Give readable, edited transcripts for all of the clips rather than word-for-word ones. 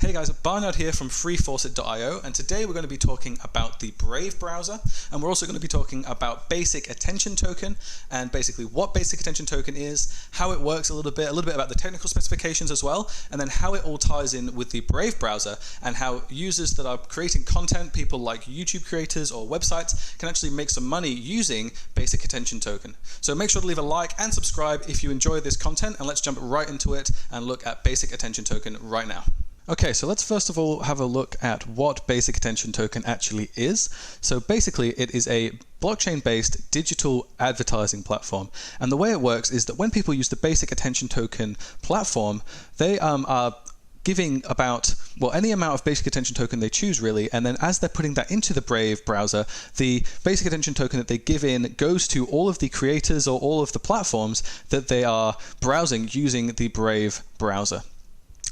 Hey guys, Barnard here from freefaucet.io, and today we're going to be talking about the Brave browser, and we're also going to be talking about Basic Attention Token, and basically what Basic Attention Token is, how it works a little bit about the technical specifications as well, and then how it all ties in with the Brave browser, and how users that are creating content, people like YouTube creators or websites, can actually make some money using Basic Attention Token. So make sure to leave a like and subscribe if you enjoy this content, and let's jump right into it and look at Basic Attention Token right now. Okay, so let's first of all have a look at what Basic Attention Token actually is. So basically it is a blockchain-based digital advertising platform, and the way it works is that when people use the Basic Attention Token platform, they are giving about, well, any amount of Basic Attention Token they choose really, and then as they're putting that into the Brave browser, the Basic Attention Token that they give in goes to all of the creators or all of the platforms that they are browsing using the Brave browser.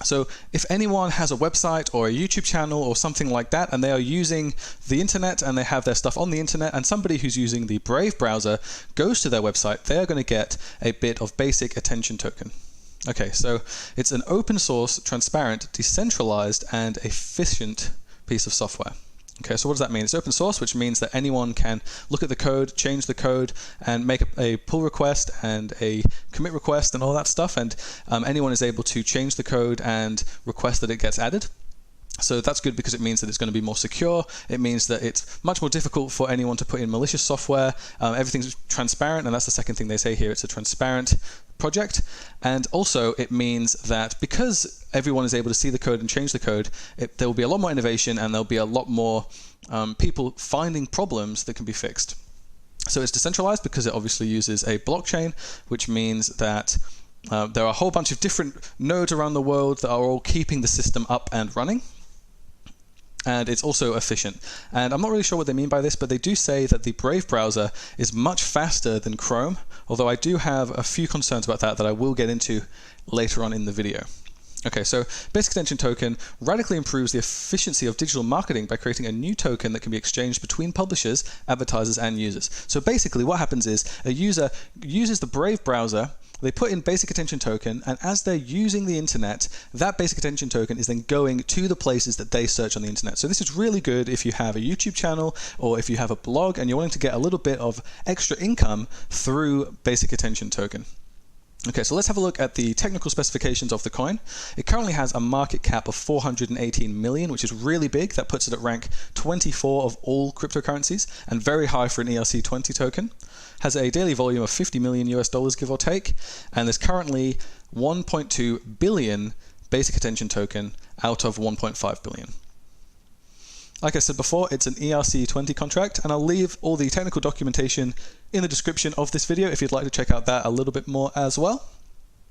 So if anyone has a website or a YouTube channel or something like that, and they are using the internet and they have their stuff on the internet, and somebody who's using the Brave browser goes to their website, they are going to get a bit of Basic Attention Token. Okay, so it's an open source, transparent, decentralized, and efficient piece of software. Okay, so what does that mean? It's open source, which means that anyone can look at the code, change the code, and make a pull request and a commit request and all that stuff, and anyone is able to change the code and request that it gets added. So that's good because it means that it's going to be more secure. It means that it's much more difficult for anyone to put in malicious software. Everything's transparent, and that's the second thing they say here. It's a transparent project. And also it means that because everyone is able to see the code and change the code, there will be a lot more innovation, and there'll be a lot more people finding problems that can be fixed. So it's decentralized because it obviously uses a blockchain, which means that there are a whole bunch of different nodes around the world that are all keeping the system up and running. And it's also efficient. And I'm not really sure what they mean by this, but they do say that the Brave browser is much faster than Chrome, although I do have a few concerns about that I will get into later on in the video. Okay, so Basic Attention Token radically improves the efficiency of digital marketing by creating a new token that can be exchanged between publishers, advertisers, and users. So basically what happens is a user uses the Brave browser, they put in Basic Attention Token, and as they're using the internet, that Basic Attention Token is then going to the places that they search on the internet. So this is really good if you have a YouTube channel or if you have a blog and you're wanting to get a little bit of extra income through Basic Attention Token. Okay, so let's have a look at the technical specifications of the coin. It currently has a market cap of 418 million, which is really big. That puts it at rank 24 of all cryptocurrencies, and very high for an ERC20 token. Has a daily volume of $50 million US, give or take, and there's currently 1.2 billion Basic Attention Token out of 1.5 billion. Like I said before, it's an ERC20 contract, and I'll leave all the technical documentation in the description of this video if you'd like to check out that a little bit more as well.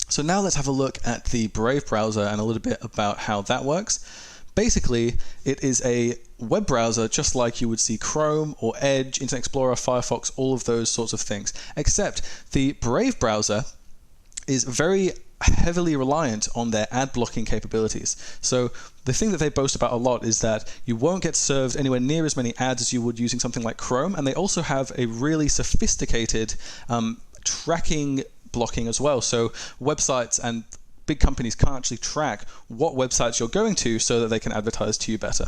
So now let's have a look at the Brave browser and a little bit about how that works. Basically, it is a web browser just like you would see Chrome or Edge, Internet Explorer, Firefox, all of those sorts of things, except the Brave browser is very heavily reliant on their ad blocking capabilities. So the thing that they boast about a lot is that you won't get served anywhere near as many ads as you would using something like Chrome, and they also have a really sophisticated tracking blocking as well. So websites and big companies can't actually track what websites you're going to so that they can advertise to you better.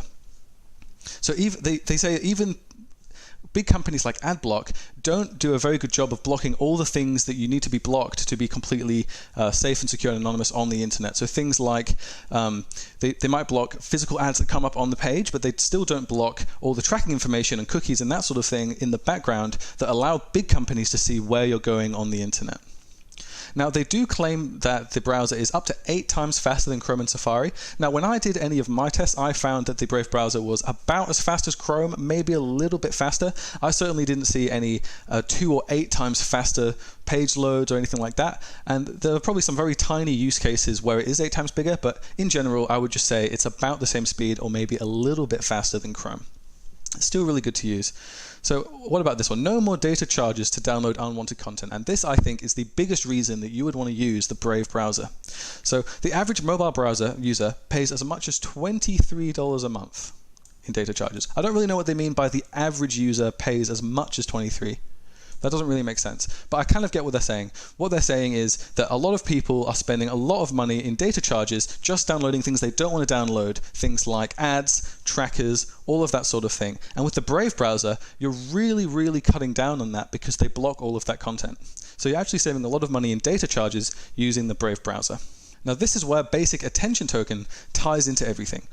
So they say even big companies like AdBlock don't do a very good job of blocking all the things that you need to be blocked to be completely safe and secure and anonymous on the internet. So things like they might block physical ads that come up on the page, but they still don't block all the tracking information and cookies and that sort of thing in the background that allow big companies to see where you're going on the internet. Now, they do claim that the browser is up to 8 times faster than Chrome and Safari. Now, when I did any of my tests, I found that the Brave browser was about as fast as Chrome, maybe a little bit faster. I certainly didn't see any 2 or 8 times faster page loads or anything like that. And there are probably some very tiny use cases where it is 8 times bigger, but in general, I would just say it's about the same speed or maybe a little bit faster than Chrome. It's still really good to use. So what about this one? No more data charges to download unwanted content. And this, I think, is the biggest reason that you would want to use the Brave browser. So the average mobile browser user pays as much as $23 a month in data charges. I don't really know what they mean by the average user pays as much as 23. That doesn't really make sense, but I kind of get what they're saying. What they're saying is that a lot of people are spending a lot of money in data charges just downloading things they don't want to download, things like ads, trackers, all of that sort of thing. And with the Brave browser, you're really cutting down on that because they block all of that content. So you're actually saving a lot of money in data charges using the Brave browser. Now this is where Basic Attention Token ties into everything.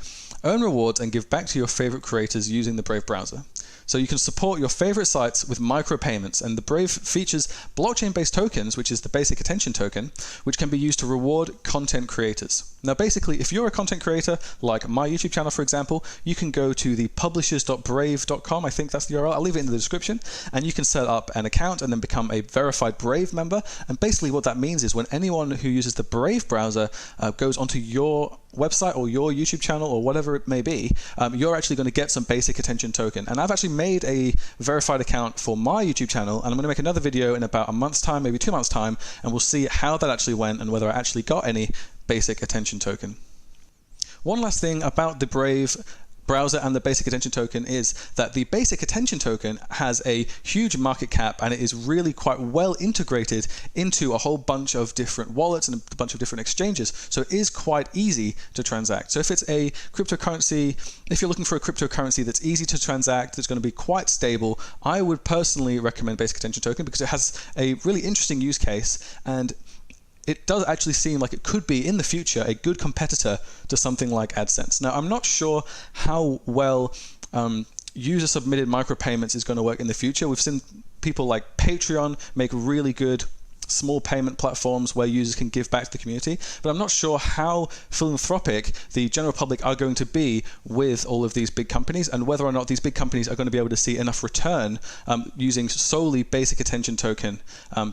Earn rewards and give back to your favorite creators using the Brave browser. So you can support your favorite sites with micropayments, and the Brave features blockchain-based tokens, which is the Basic Attention Token, which can be used to reward content creators. Now basically, if you're a content creator, like my YouTube channel for example, you can go to the publishers.brave.com, I think that's the URL, I'll leave it in the description, and you can set up an account and then become a verified Brave member. And basically what that means is when anyone who uses the Brave browser goes onto your website or your YouTube channel or whatever it may be, you're actually going to get some Basic Attention Token. And I've actually made a verified account for my YouTube channel, and I'm going to make another video in about a month's time, maybe 2 months' time, and we'll see how that actually went and whether I actually got any Basic Attention Token. One last thing about the Brave browser and the Basic Attention Token is that the Basic Attention Token has a huge market cap, and it is really quite well integrated into a whole bunch of different wallets and a bunch of different exchanges, so it is quite easy to transact. So if it's a cryptocurrency, if you're looking for a cryptocurrency that's easy to transact, that's going to be quite stable, I would personally recommend Basic Attention Token because it has a really interesting use case, and it does actually seem like it could be, in the future, a good competitor to something like AdSense. Now, I'm not sure how well user-submitted micropayments is going to work in the future. We've seen people like Patreon make really good small payment platforms where users can give back to the community, but I'm not sure how philanthropic the general public are going to be with all of these big companies, and whether or not these big companies are going to be able to see enough return using solely Basic Attention Token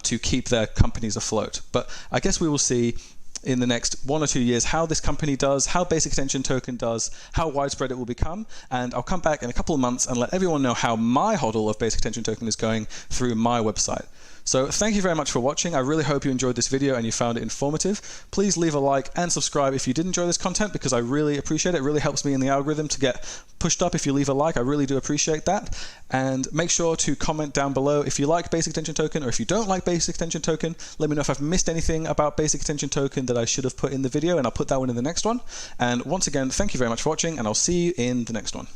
to keep their companies afloat. But I guess we will see in the next 1 or 2 years how this company does, how Basic Attention Token does, how widespread it will become, and I'll come back in a couple of months and let everyone know how my hodl of Basic Attention Token is going through my website. So thank you very much for watching. I really hope you enjoyed this video and you found it informative. Please leave a like and subscribe if you did enjoy this content, because I really appreciate it. It really helps me in the algorithm to get pushed up if you leave a like. I really do appreciate that. And make sure to comment down below if you like Basic Attention Token, or if you don't like Basic Attention Token. Let me know if I've missed anything about Basic Attention Token that I should have put in the video, and I'll put that one in the next one. And once again, thank you very much for watching, and I'll see you in the next one.